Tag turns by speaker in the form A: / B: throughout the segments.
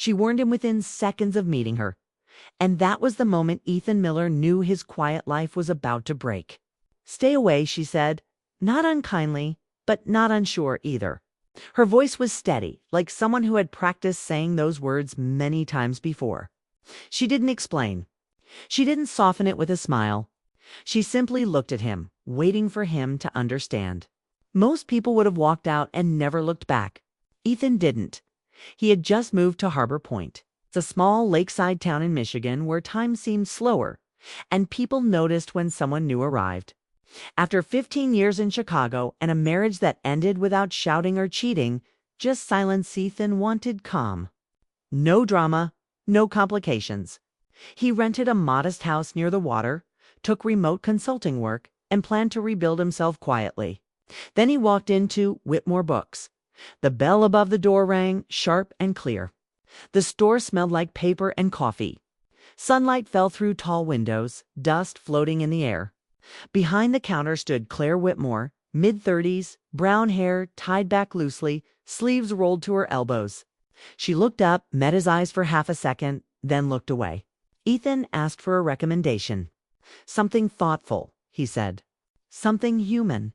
A: She warned him within seconds of meeting her. And that was the moment Ethan Miller knew his quiet life was about to break. "Stay away," she said, not unkindly, but not unsure either. Her voice was steady, like someone who had practiced saying those words many times before. She didn't explain. She didn't soften it with a smile. She simply looked at him, waiting for him to understand. Most people would have walked out and never looked back. Ethan didn't. He had just moved to Harbor Point. It's a small lakeside town in Michigan where time seemed slower, and people noticed when someone new arrived. After 15 years in Chicago and a marriage that ended without shouting or cheating, just silence, Ethan wanted calm. No drama, no complications. He rented a modest house near the water, took remote consulting work, and planned to rebuild himself quietly. Then he walked into Whitmore Books. The bell above the door rang, sharp and clear. The store smelled like paper and coffee. Sunlight fell through tall windows, dust floating in the air. Behind the counter stood Claire Whitmore, mid-30s, brown hair tied back loosely, sleeves rolled to her elbows. She looked up, met his eyes for half a second, then looked away. Ethan asked for a recommendation. "Something thoughtful," he said. "Something human."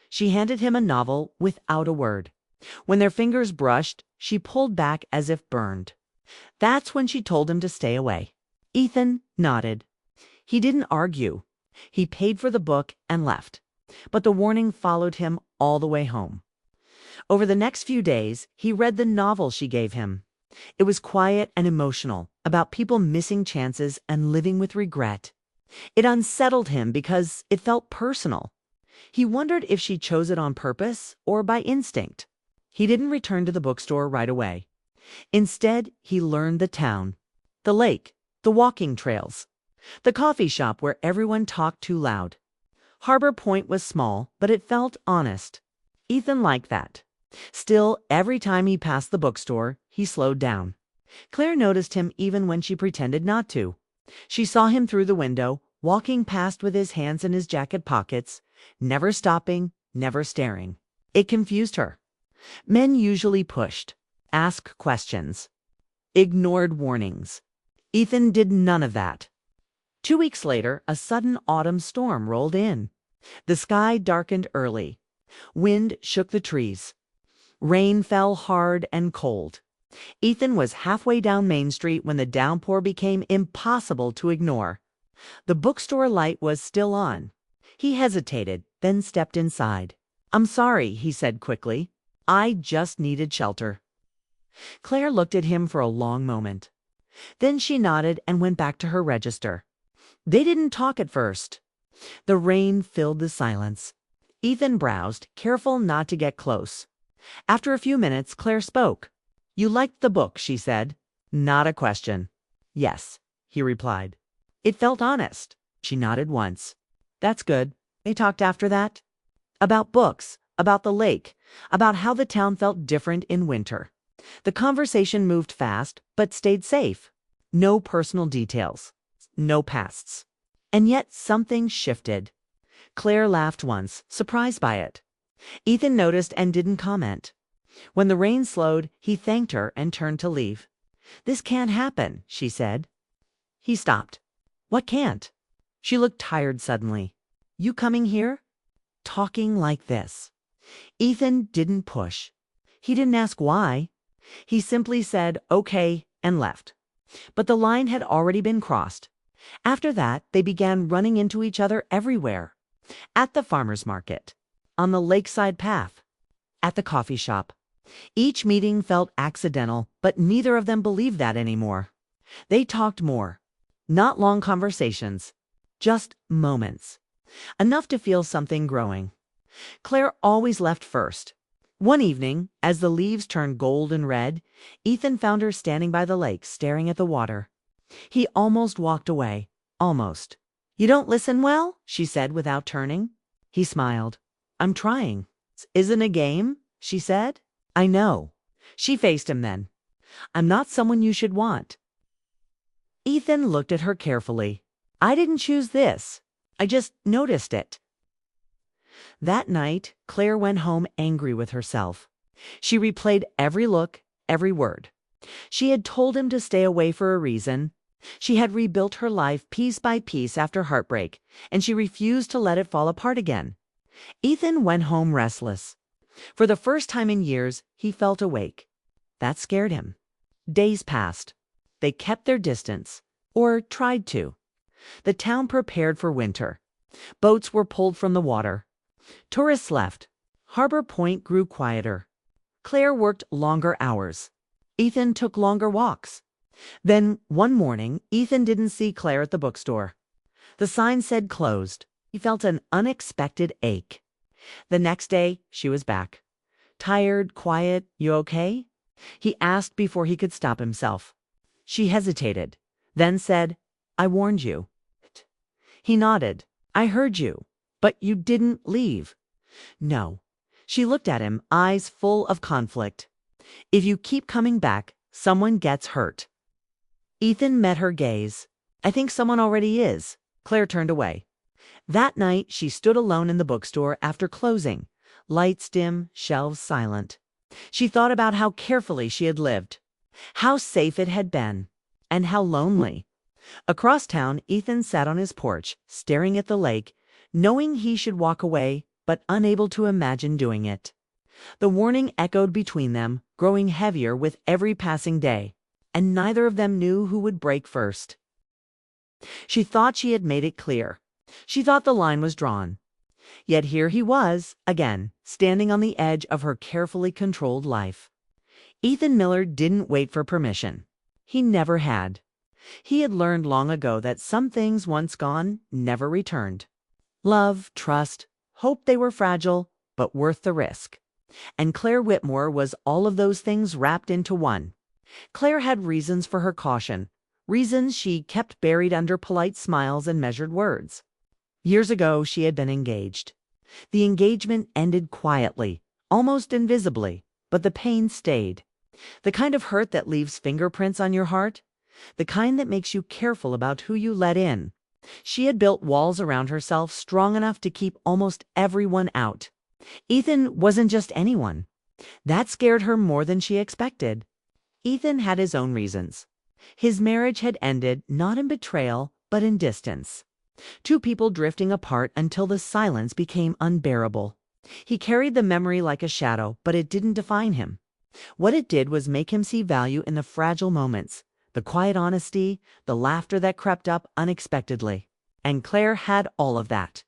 A: She handed him a novel without a word. When their fingers brushed, she pulled back as if burned. That's when she told him to stay away. Ethan nodded. He didn't argue. He paid for the book and left. But the warning followed him all the way home. Over the next few days, he read the novel she gave him. It was quiet and emotional, about people missing chances and living with regret. It unsettled him because it felt personal. He wondered if she chose it on purpose or by instinct. He didn't return to the bookstore right away. Instead, he learned the town, the lake, the walking trails, the coffee shop where everyone talked too loud. Harbor Point was small, but it felt honest. Ethan liked that. Still, every time he passed the bookstore, he slowed down. Claire noticed him even when she pretended not to. She saw him through the window, walking past with his hands in his jacket pockets, never stopping, never staring. It confused her. Men usually pushed, asked questions, ignored warnings. Ethan did none of that. 2 weeks later, a sudden autumn storm rolled in. The sky darkened early. Wind shook the trees. Rain fell hard and cold. Ethan was halfway down Main Street when the downpour became impossible to ignore. The bookstore light was still on. He hesitated, then stepped inside. "I'm sorry," he said quickly. "I just needed shelter." Claire looked at him for a long moment. Then she nodded and went back to her register. They didn't talk at first. The rain filled the silence. Ethan browsed, careful not to get close. After a few minutes, Claire spoke. "You liked the book," she said. Not a question. "Yes," he replied. It felt honest. She nodded once. "That's good." They talked after that. About books, about the lake, about how the town felt different in winter. The conversation moved fast, but stayed safe. No personal details. No pasts. And yet something shifted. Claire laughed once, surprised by it. Ethan noticed and didn't comment. When the rain slowed, he thanked her and turned to leave. "This can't happen," she said. He stopped. "What can't?" She looked tired suddenly. "You coming here?" "Talking like this." Ethan didn't push. He didn't ask why. He simply said, "Okay," and left. But the line had already been crossed. After that, they began running into each other everywhere. At the farmer's market, on the lakeside path, at the coffee shop. Each meeting felt accidental, but neither of them believed that anymore. They talked more. Not long conversations, just moments. Enough to feel something growing. Claire always left first. One evening, as the leaves turned gold and red, Ethan found her standing by the lake, staring at the water. He almost walked away. Almost. "You don't listen well?" she said without turning. He smiled. "I'm trying." "Isn't a game?" she said. "I know." She faced him then. "I'm not someone you should want." Ethan looked at her carefully. "I didn't choose this. I just noticed it." That night, Claire went home angry with herself. She replayed every look, every word. She had told him to stay away for a reason. She had rebuilt her life piece by piece after heartbreak, and she refused to let it fall apart again. Ethan went home restless. For the first time in years, he felt awake. That scared him. Days passed. They kept their distance, or tried to. The town prepared for winter. Boats were pulled from the water. Tourists left. Harbor Point grew quieter. Claire worked longer hours. Ethan took longer walks. Then, one morning, Ethan didn't see Claire at the bookstore. The sign said closed. He felt an unexpected ache. The next day, she was back. Tired, quiet, you okay? He asked before he could stop himself. She hesitated, then said, I warned you. He nodded. I heard you, but you didn't leave. No. She looked at him, eyes full of conflict. If you keep coming back, someone gets hurt. Ethan met her gaze. I think someone already is. Claire turned away. That night, she stood alone in the bookstore after closing. Lights dim, shelves silent. She thought about how carefully she had lived, how safe it had been, and how lonely. Across town, Ethan sat on his porch, staring at the lake, knowing he should walk away, but unable to imagine doing it. The warning echoed between them, growing heavier with every passing day, and neither of them knew who would break first. She thought she had made it clear. She thought the line was drawn. Yet here he was, again, standing on the edge of her carefully controlled life. Ethan Miller didn't wait for permission. He never had. He had learned long ago that some things once gone never returned. Love, trust, hope, they were fragile, but worth the risk. And Claire Whitmore was all of those things wrapped into one. Claire had reasons for her caution, reasons she kept buried under polite smiles and measured words. Years ago, she had been engaged. The engagement ended quietly, almost invisibly, but the pain stayed. The kind of hurt that leaves fingerprints on your heart, the kind that makes you careful about who you let in. She had built walls around herself strong enough to keep almost everyone out. Ethan wasn't just anyone. That scared her more than she expected. Ethan had his own reasons. His marriage had ended not in betrayal, but in distance. Two people drifting apart until the silence became unbearable. He carried the memory like a shadow, but it didn't define him. What it did was make him see value in the fragile moments, the quiet honesty, the laughter that crept up unexpectedly. And Claire had all of that.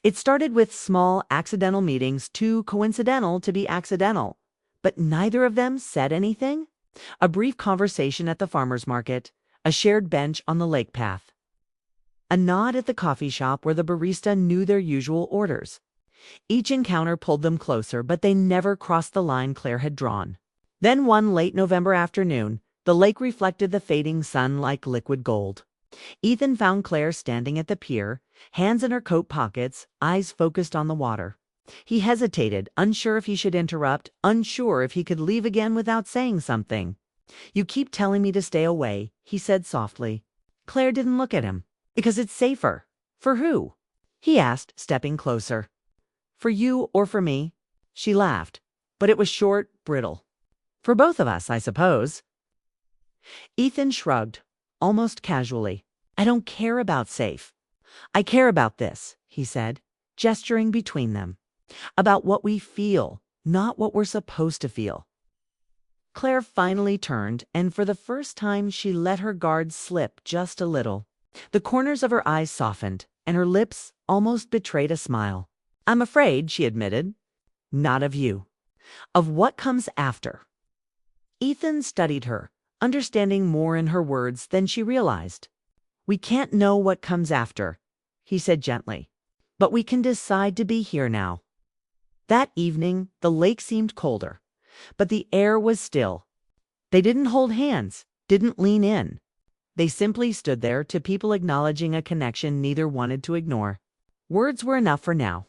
A: It started with small, accidental meetings, too coincidental to be accidental. But neither of them said anything. A brief conversation at the farmer's market, a shared bench on the lake path. A nod at the coffee shop where the barista knew their usual orders. Each encounter pulled them closer, but they never crossed the line Claire had drawn. Then one late November afternoon, the lake reflected the fading sun like liquid gold. Ethan found Claire standing at the pier, hands in her coat pockets, eyes focused on the water. He hesitated, unsure if he should interrupt, unsure if he could leave again without saying something. You keep telling me to stay away, he said softly. Claire didn't look at him. Because it's safer. For who? He asked, stepping closer. For you or for me? She laughed, but it was short, brittle. For both of us, I suppose. Ethan shrugged, almost casually. I don't care about safe. I care about this, he said, gesturing between them. About what we feel, not what we're supposed to feel. Claire finally turned, and for the first time she let her guard slip just a little. The corners of her eyes softened, and her lips almost betrayed a smile. I'm afraid, she admitted. Not of you. Of what comes after. Ethan studied her, understanding more in her words than she realized. We can't know what comes after, he said gently, but we can decide to be here now. That evening, the lake seemed colder, but the air was still. They didn't hold hands, didn't lean in. They simply stood there, to people acknowledging a connection neither wanted to ignore. Words were enough for now.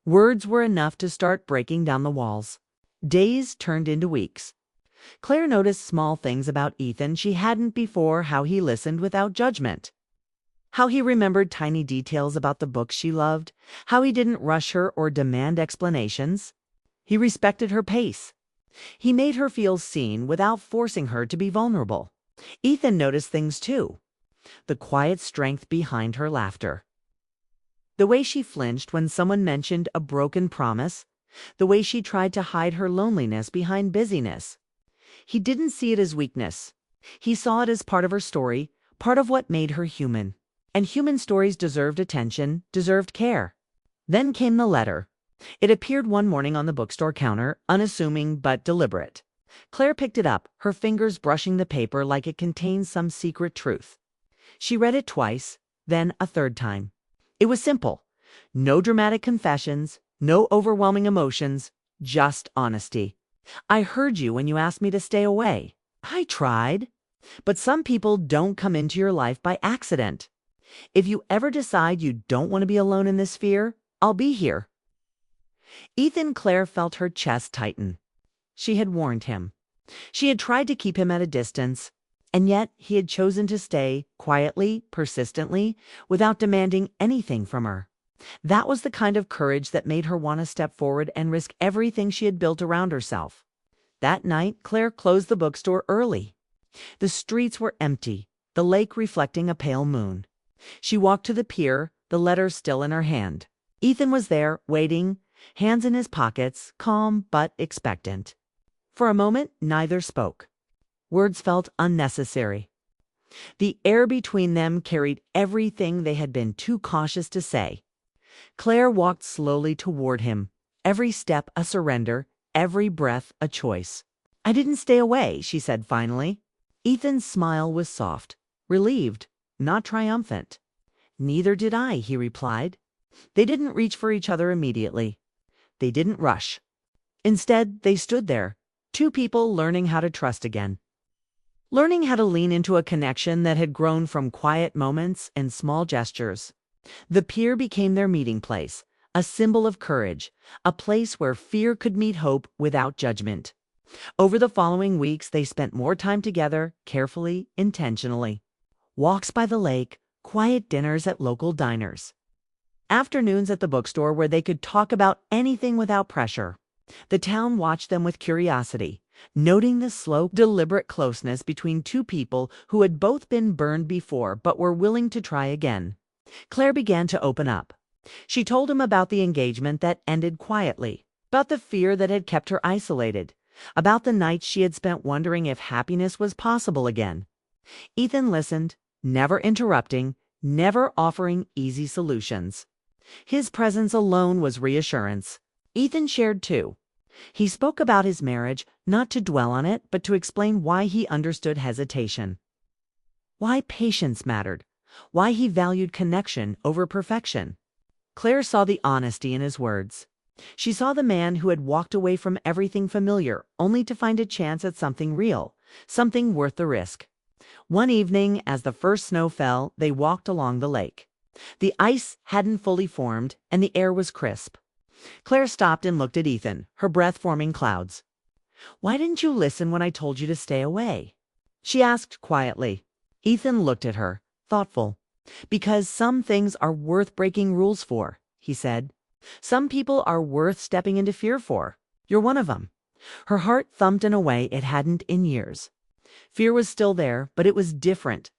A: Words were enough to start breaking down the walls. Days turned into weeks. Claire noticed small things about Ethan she hadn't before: how he listened without judgment, how he remembered tiny details about the books she loved, how he didn't rush her or demand explanations. He respected her pace. He made her feel seen without forcing her to be vulnerable. Ethan noticed things too. The quiet strength behind her laughter. The way she flinched when someone mentioned a broken promise. The way she tried to hide her loneliness behind busyness. He didn't see it as weakness. He saw it as part of her story, part of what made her human. And human stories deserved attention, deserved care. Then came the letter. It appeared one morning on the bookstore counter, unassuming but deliberate. Claire picked it up, her fingers brushing the paper like it contained some secret truth. She read it twice, then a third time. It was simple. No dramatic confessions, no overwhelming emotions, just honesty. I heard you when you asked me to stay away. I tried. But some people don't come into your life by accident. If you ever decide you don't want to be alone in this fear, I'll be here. Claire felt her chest tighten. She had warned him. She had tried to keep him at a distance, and yet he had chosen to stay quietly, persistently, without demanding anything from her. That was the kind of courage that made her want to step forward and risk everything she had built around herself. That night, Claire closed the bookstore early. The streets were empty, the lake reflecting a pale moon. She walked to the pier, the letter still in her hand. Ethan was there, waiting, hands in his pockets, calm but expectant. For a moment, neither spoke. Words felt unnecessary. The air between them carried everything they had been too cautious to say. Claire walked slowly toward him, every step a surrender, every breath a choice. I didn't stay away, she said finally. Ethan's smile was soft, relieved, not triumphant. Neither did I, he replied. They didn't reach for each other immediately. They didn't rush. Instead, they stood there, two people learning how to trust again. Learning how to lean into a connection that had grown from quiet moments and small gestures. The pier became their meeting place, a symbol of courage, a place where fear could meet hope without judgment. Over the following weeks, they spent more time together, carefully, intentionally. Walks by the lake, quiet dinners at local diners. Afternoons at the bookstore where they could talk about anything without pressure. The town watched them with curiosity, noting the slow, deliberate closeness between two people who had both been burned before but were willing to try again. Claire began to open up. She told him about the engagement that ended quietly, about the fear that had kept her isolated, about the nights she had spent wondering if happiness was possible again. Ethan listened, never interrupting, never offering easy solutions. His presence alone was reassurance. Ethan shared too. He spoke about his marriage, not to dwell on it, but to explain why he understood hesitation. Why patience mattered. Why he valued connection over perfection. Claire saw the honesty in his words. She saw the man who had walked away from everything familiar, only to find a chance at something real, something worth the risk. One evening, as the first snow fell, they walked along the lake. The ice hadn't fully formed, and the air was crisp. Claire stopped and looked at Ethan, her breath forming clouds. "Why didn't you listen when I told you to stay away?" she asked quietly. Ethan looked at her, thoughtful. "Because some things are worth breaking rules for," he said. "Some people are worth stepping into fear for. You're one of them." Her heart thumped in a way it hadn't in years. Fear was still there, but it was different.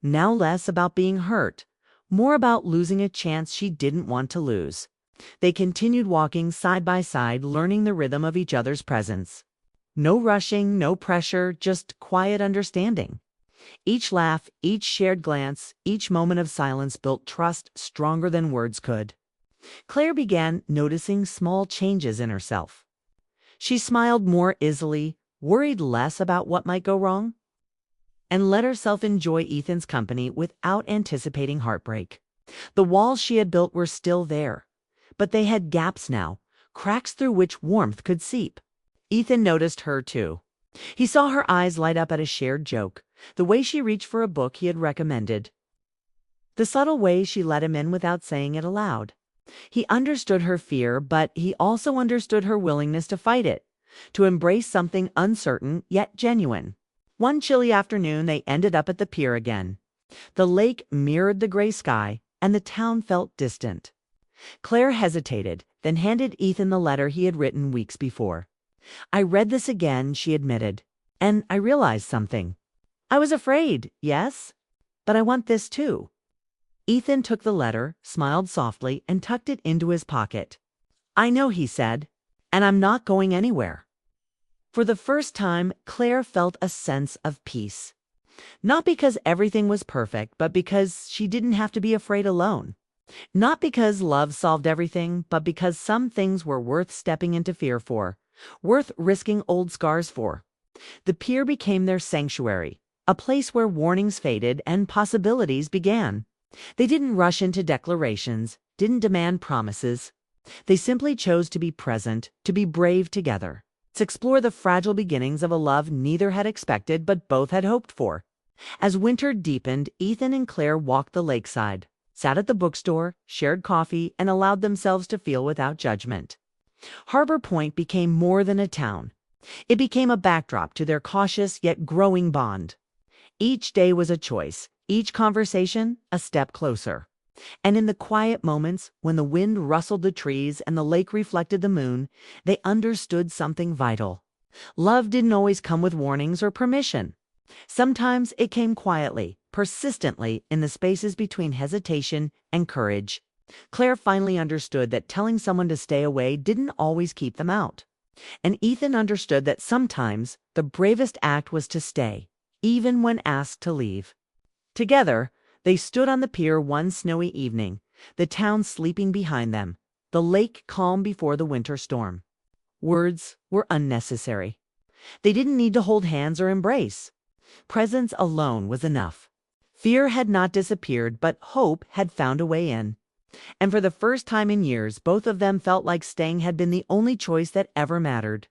A: Now less about being hurt, more about losing a chance she didn't want to lose. They continued walking side by side, learning the rhythm of each other's presence. No rushing, no pressure, just quiet understanding. Each laugh, each shared glance, each moment of silence built trust stronger than words could. Claire began noticing small changes in herself. She smiled more easily, worried less about what might go wrong, and let herself enjoy Ethan's company without anticipating heartbreak. The walls she had built were still there, but they had gaps now, cracks through which warmth could seep. Ethan noticed her too. He saw her eyes light up at a shared joke, the way she reached for a book he had recommended, the subtle way she let him in without saying it aloud. He understood her fear, but he also understood her willingness to fight it, to embrace something uncertain yet genuine. One chilly afternoon, they ended up at the pier again. The lake mirrored the gray sky, and the town felt distant. Claire hesitated, then handed Ethan the letter he had written weeks before. I read this again, she admitted, and I realized something. I was afraid, yes, but I want this too. Ethan took the letter, smiled softly, and tucked it into his pocket. I know, he said, and I'm not going anywhere. For the first time, Claire felt a sense of peace. Not because everything was perfect, but because she didn't have to be afraid alone. Not because love solved everything, but because some things were worth stepping into fear for, worth risking old scars for. The pier became their sanctuary, a place where warnings faded and possibilities began. They didn't rush into declarations, didn't demand promises. They simply chose to be present, to be brave together, to explore the fragile beginnings of a love neither had expected but both had hoped for. As winter deepened, Ethan and Claire walked the lakeside, sat at the bookstore, shared coffee, and allowed themselves to feel without judgment. Harbor Point became more than a town. It became a backdrop to their cautious yet growing bond. Each day was a choice, each conversation a step closer. And in the quiet moments, when the wind rustled the trees and the lake reflected the moon, they understood something vital. Love didn't always come with warnings or permission. Sometimes it came quietly, persistently, in the spaces between hesitation and courage. Claire finally understood that telling someone to stay away didn't always keep them out. And Ethan understood that sometimes the bravest act was to stay, even when asked to leave. Together, they stood on the pier one snowy evening, the town sleeping behind them, the lake calm before the winter storm. Words were unnecessary. They didn't need to hold hands or embrace. Presence alone was enough. Fear had not disappeared, but hope had found a way in. And for the first time in years, both of them felt like staying had been the only choice that ever mattered.